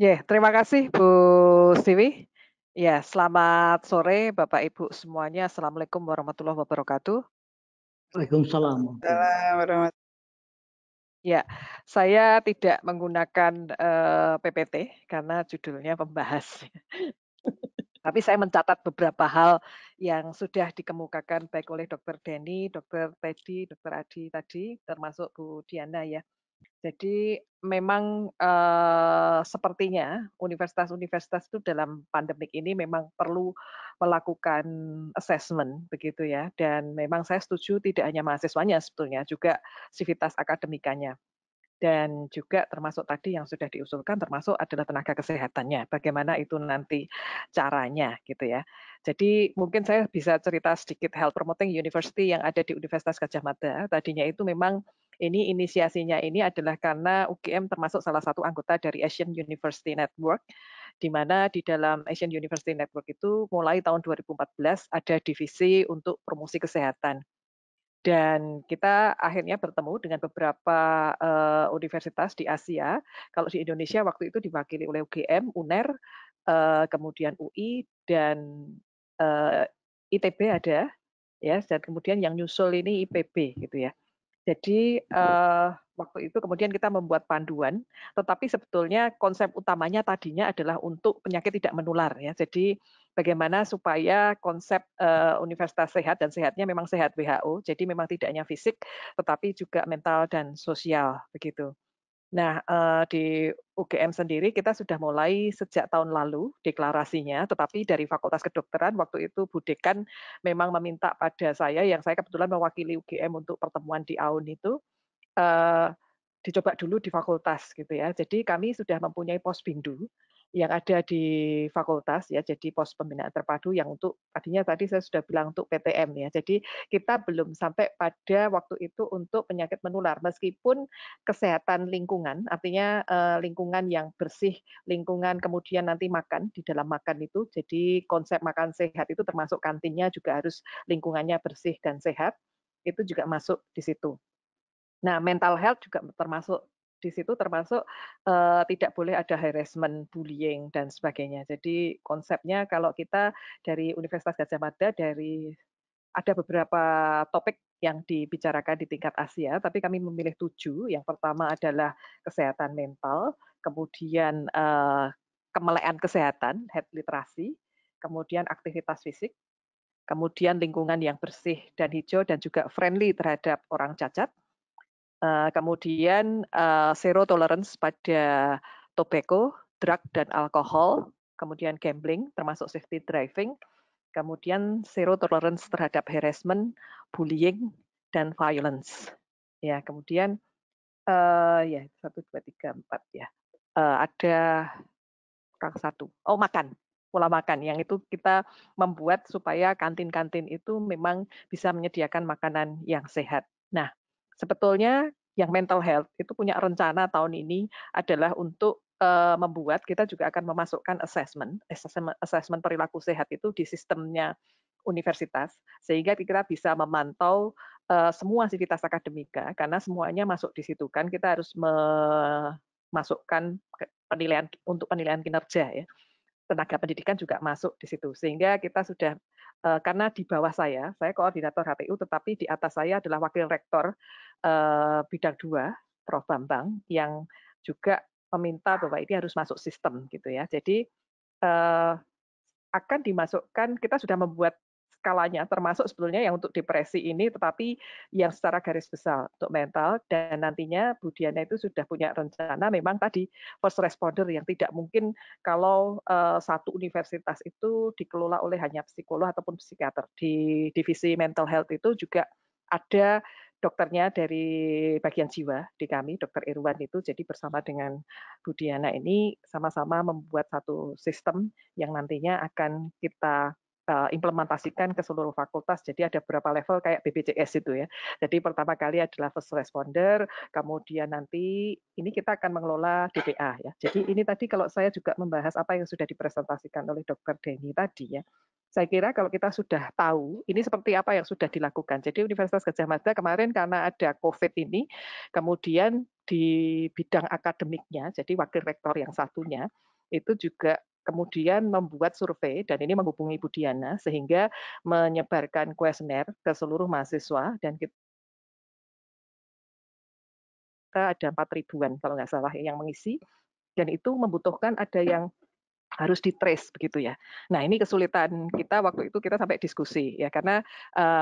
Ya, terima kasih Bu Siwi. Ya, selamat sore Bapak Ibu semuanya. Assalamualaikum warahmatullahi wabarakatuh. Waalaikumsalam warahmatullahi Waalaikumsalam warahmat Ya, saya tidak menggunakan PPT karena judulnya pembahas. Tapi saya mencatat beberapa hal yang sudah dikemukakan baik oleh Dokter Denny, Dokter Teddy, Dokter Adi tadi, termasuk Bu Diana ya. Jadi memang, sepertinya universitas-universitas itu dalam pandemik ini memang perlu melakukan assessment begitu ya, dan memang saya setuju tidak hanya mahasiswanya sebetulnya, juga sivitas akademikanya. Dan juga termasuk tadi yang sudah diusulkan termasuk adalah tenaga kesehatannya, bagaimana itu nanti caranya gitu ya. Jadi mungkin saya bisa cerita sedikit Health Promoting University yang ada di Universitas Gadjah Mada. Tadinya itu memang ini inisiasinya ini adalah karena UGM termasuk salah satu anggota dari Asian University Network, di mana di dalam Asian University Network itu mulai tahun 2014 ada divisi untuk promosi kesehatan. Dan kita akhirnya bertemu dengan beberapa, universitas di Asia. Kalau di Indonesia waktu itu diwakili oleh UGM, UNER, kemudian UI, dan, ITB ada, ya, dan kemudian yang nyusul ini IPB gitu ya. Jadi, waktu itu kemudian kita membuat panduan, tetapi sebetulnya konsep utamanya tadinya adalah untuk penyakit tidak menular ya. Jadi bagaimana supaya konsep, universitas sehat dan sehatnya memang sehat WHO, jadi memang tidak hanya fisik, tetapi juga mental dan sosial, begitu. Nah, di UGM sendiri kita sudah mulai sejak tahun lalu deklarasinya, tetapi dari Fakultas Kedokteran waktu itu Bu Dekan memang meminta pada saya, yang saya kebetulan mewakili UGM untuk pertemuan di AUN itu, eee, dicoba dulu di fakultas gitu ya. Jadi kami sudah mempunyai Posbindu yang ada di fakultas ya, jadi pos pembinaan terpadu yang untuk tadinya tadi saya sudah bilang untuk PTM ya. Jadi kita belum sampai pada waktu itu untuk penyakit menular, meskipun kesehatan lingkungan, artinya, lingkungan yang bersih, lingkungan kemudian nanti makan, di dalam makan itu, jadi konsep makan sehat itu termasuk kantinnya juga harus lingkungannya bersih dan sehat, itu juga masuk di situ. Nah, mental health juga termasuk di situ termasuk, tidak boleh ada harassment, bullying, dan sebagainya. Jadi konsepnya kalau kita dari Universitas Gadjah Mada ada beberapa topik yang dibicarakan di tingkat Asia, tapi kami memilih 7. Yang pertama adalah kesehatan mental, kemudian, kemelekan kesehatan, health literasi, kemudian aktivitas fisik, kemudian lingkungan yang bersih dan hijau dan juga friendly terhadap orang cacat, kemudian, zero tolerance pada tobacco, drug dan alkohol, kemudian gambling termasuk safety driving, kemudian zero tolerance terhadap harassment, bullying, dan violence. Ya, kemudian, ya 1, 2, 3, 4 ya, ada kurang 1, oh makan, pola makan yang itu kita membuat supaya kantin-kantin itu memang bisa menyediakan makanan yang sehat. Nah, sebetulnya yang mental health itu punya rencana tahun ini adalah untuk, membuat kita juga akan memasukkan assessment perilaku sehat itu di sistemnya universitas, sehingga kita bisa memantau, semua sivitas akademika karena semuanya masuk di situ kan kita harus memasukkan penilaian untuk penilaian kinerja ya. Tenaga pendidikan juga masuk di situ, sehingga kita sudah karena di bawah saya koordinator HPU, tetapi di atas saya adalah wakil rektor, bidang 2, Prof. Bambang, yang juga meminta bahwa ini harus masuk sistem gitu ya. Jadi, eee akan dimasukkan kita sudah membuat skalanya, termasuk sebetulnya yang untuk depresi ini, tetapi yang secara garis besar untuk mental dan nantinya Bu Diana itu sudah punya rencana memang tadi first responder yang tidak mungkin kalau, satu universitas itu dikelola oleh hanya psikolog ataupun psikiater. Di divisi mental health itu juga ada dokternya dari bagian jiwa di kami, Dokter Irwan itu, jadi bersama dengan Bu Diana ini sama-sama membuat satu sistem yang nantinya akan kita, implementasikan ke seluruh fakultas. Jadi ada beberapa level kayak BPJS itu ya. Jadi pertama kali adalah first responder, kemudian nanti ini kita akan mengelola DPA ya. Jadi ini tadi kalau saya juga membahas apa yang sudah dipresentasikan oleh Dokter Denny tadi ya. Saya kira kalau kita sudah tahu, ini seperti apa yang sudah dilakukan. Jadi Universitas Gadjah Mada kemarin karena ada COVID ini, kemudian di bidang akademiknya, jadi wakil rektor yang satunya, itu juga kemudian membuat survei, dan ini menghubungi Bu Diana, sehingga menyebarkan kuesioner ke seluruh mahasiswa, dan kita ada 4 ribuan kalau nggak salah yang mengisi, dan itu membutuhkan ada yang harus di-trace begitu ya. Nah, ini kesulitan kita waktu itu, kita sampai diskusi ya, karena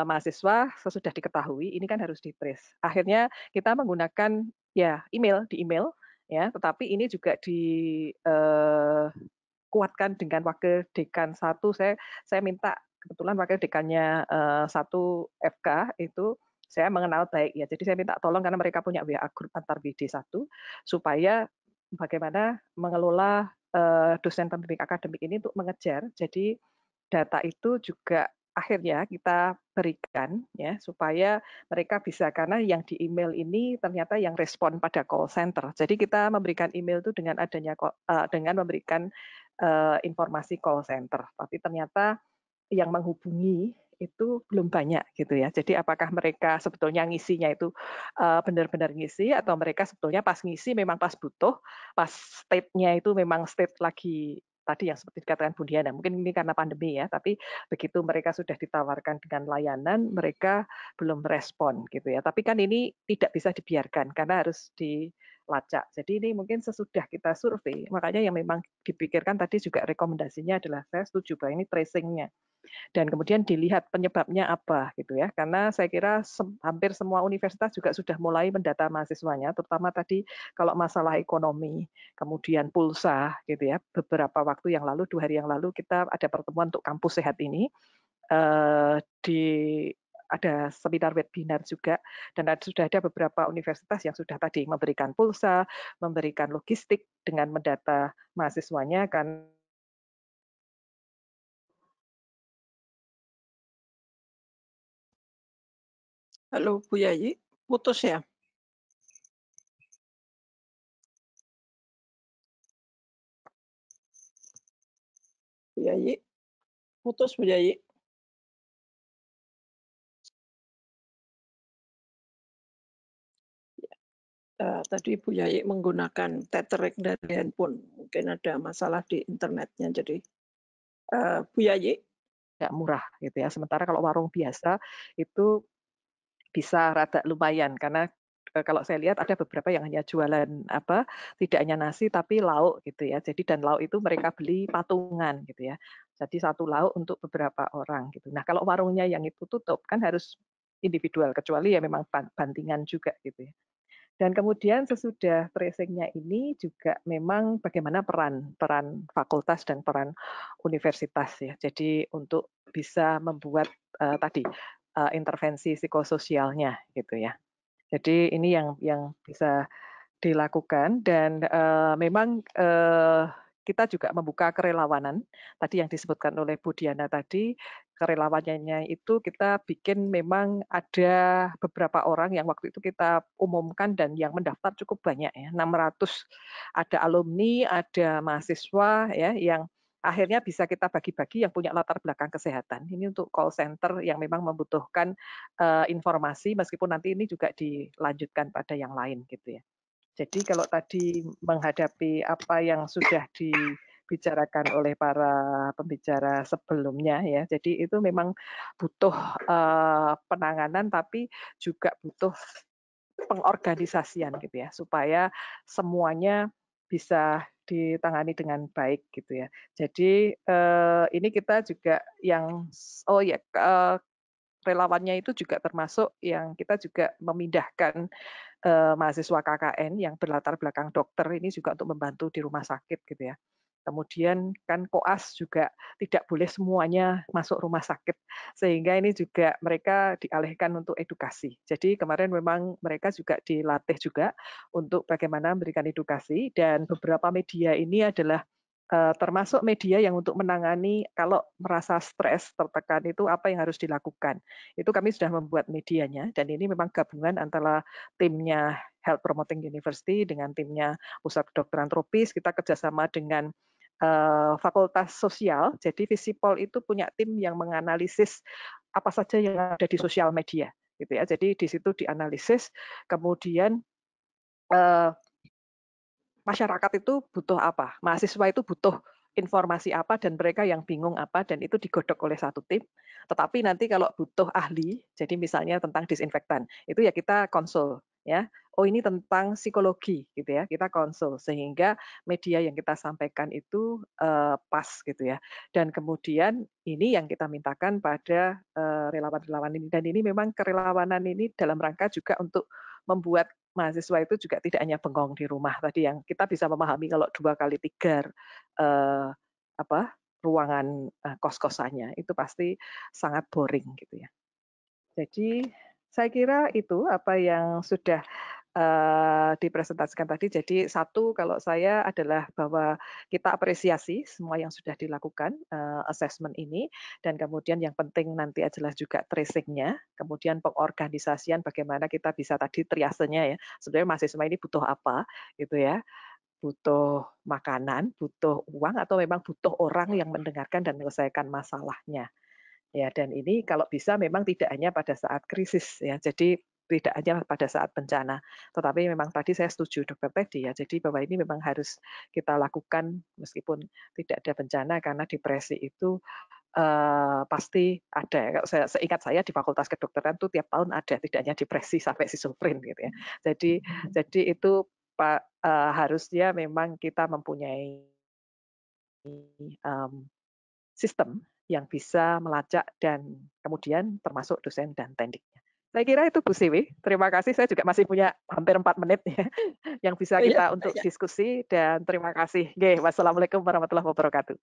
mahasiswa sesudah diketahui ini kan harus di-trace. Akhirnya kita menggunakan ya email ya, tetapi ini juga kuatkan dengan wakil dekan satu. Saya minta, kebetulan wakil dekannya satu FK itu saya mengenal baik ya. Jadi saya minta tolong, karena mereka punya WA grup antar BD1, supaya bagaimana mengelola dosen pembimbing akademik ini untuk mengejar. Jadi data itu juga akhirnya kita berikan ya, supaya mereka bisa, karena yang di email ini ternyata yang respon pada call center. Jadi kita memberikan email itu dengan adanya dengan memberikan informasi call center, tapi ternyata yang menghubungi itu belum banyak gitu ya. Jadi apakah mereka sebetulnya ngisinya itu benar-benar ngisi, atau mereka sebetulnya pas ngisi memang pas butuh, pas state-nya itu memang state lagi tadi yang seperti dikatakan Bu Diana, mungkin ini karena pandemi ya, tapi begitu mereka sudah ditawarkan dengan layanan, mereka belum respon gitu ya. Tapi kan ini tidak bisa dibiarkan, karena harus dilacak. Jadi ini mungkin sesudah kita survei, makanya yang memang dipikirkan tadi juga rekomendasinya adalah, saya setuju bahwa ini tracing-nya, dan kemudian dilihat penyebabnya apa gitu ya, karena saya kira hampir semua universitas juga sudah mulai mendata mahasiswanya, terutama tadi kalau masalah ekonomi, kemudian pulsa gitu ya. Beberapa waktu yang lalu, 2 hari yang lalu, kita ada pertemuan untuk kampus sehat ini, di ada seminar webinar juga, dan sudah ada beberapa universitas yang sudah tadi memberikan pulsa, memberikan logistik dengan mendata mahasiswanya kan. Halo Bu Yayi, putus ya? Bu Yayi, putus Bu Yayi. Tadi Bu Yayi menggunakan tethering dari handphone, mungkin ada masalah di internetnya. Jadi Bu Yayi, Nggak murah gitu ya. Sementara kalau warung biasa itu bisa rada lumayan, karena kalau saya lihat ada beberapa yang hanya jualan apa, tidak hanya nasi tapi lauk gitu ya. Jadi dan lauk itu mereka beli patungan gitu ya. Jadi satu lauk untuk beberapa orang gitu. Nah, kalau warungnya yang itu tutup kan harus individual, kecuali ya memang bantingan juga gitu ya. Dan kemudian sesudah tracing-nya ini juga memang bagaimana peran fakultas dan peran universitas ya. Jadi untuk bisa membuat tadi intervensi psikososialnya gitu ya. Jadi ini yang bisa dilakukan, dan memang kita juga membuka kerelawanan. Tadi yang disebutkan oleh Bu Diana tadi, kerelawanannya itu kita bikin, memang ada beberapa orang yang waktu itu kita umumkan dan yang mendaftar cukup banyak ya, 600. Ada alumni, ada mahasiswa ya, yang akhirnya bisa kita bagi-bagi yang punya latar belakang kesehatan. Ini untuk call center yang memang membutuhkan informasi, meskipun nanti ini juga dilanjutkan pada yang lain gitu ya. Jadi kalau tadi menghadapi apa yang sudah dibicarakan oleh para pembicara sebelumnya ya, jadi itu memang butuh penanganan, tapi juga butuh pengorganisasian gitu ya, supaya semuanya bisa ditangani dengan baik gitu ya. Jadi ini kita juga yang relawannya itu juga termasuk yang kita juga memindahkan mahasiswa KKN yang berlatar belakang dokter ini juga untuk membantu di rumah sakit gitu ya. Kemudian kan koas juga tidak boleh semuanya masuk rumah sakit, sehingga ini juga mereka dialihkan untuk edukasi. Jadi kemarin memang mereka juga dilatih juga untuk bagaimana memberikan edukasi, dan beberapa media ini adalah termasuk media yang untuk menangani kalau merasa stres, tertekan itu apa yang harus dilakukan. Itu kami sudah membuat medianya, dan ini memang gabungan antara timnya Health Promoting University dengan timnya Pusat Kedokteran Tropis. Kita kerjasama dengan Fakultas Sosial, jadi Visipol itu punya tim yang menganalisis apa saja yang ada di sosial media. Gitu ya. Jadi di situ dianalisis, kemudian masyarakat itu butuh apa, mahasiswa itu butuh informasi apa dan mereka yang bingung apa dan itu digodok oleh satu tim. Tetapi nanti kalau butuh ahli, jadi misalnya tentang disinfektan, itu ya kita konsul ya. Oh ini tentang psikologi gitu ya, kita konsul sehingga media yang kita sampaikan itu pas gitu ya. Dan kemudian ini yang kita mintakan pada relawan-relawan ini dan ini memang kerelawanan ini dalam rangka juga untuk membuat mahasiswa itu juga tidak hanya bengong di rumah tadi yang kita bisa memahami kalau 2 kali 3 ruangan kos-kosannya itu pasti sangat boring gitu ya. Jadi saya kira itu apa yang sudah dipresentasikan tadi. Jadi satu kalau saya adalah bahwa kita apresiasi semua yang sudah dilakukan assessment ini dan kemudian yang penting nanti adalah juga tracing-nya, kemudian pengorganisasian bagaimana kita bisa tadi triasenya ya. Sebenarnya mahasiswa ini butuh apa gitu ya. Butuh makanan, butuh uang atau memang butuh orang yang mendengarkan dan menyelesaikan masalahnya. Ya, dan ini kalau bisa memang tidak hanya pada saat krisis ya. Jadi tidak hanya pada saat bencana. Tetapi memang tadi saya setuju Dr. Teddy ya. Jadi bahwa ini memang harus kita lakukan meskipun tidak ada bencana karena depresi itu pasti ada. Kalau seingat saya di Fakultas Kedokteran tuh tiap tahun ada, tidak hanya depresi sampai schizofren gitu ya. Jadi itu harusnya memang kita mempunyai sistem yang bisa melacak dan kemudian termasuk dosen dan tekniknya. Saya kira itu Bu Siwi. Terima kasih. Saya juga masih punya hampir 4 menit ya, yang bisa Oh iya, kita untuk diskusi dan terima kasih. Wassalamualaikum warahmatullahi wabarakatuh.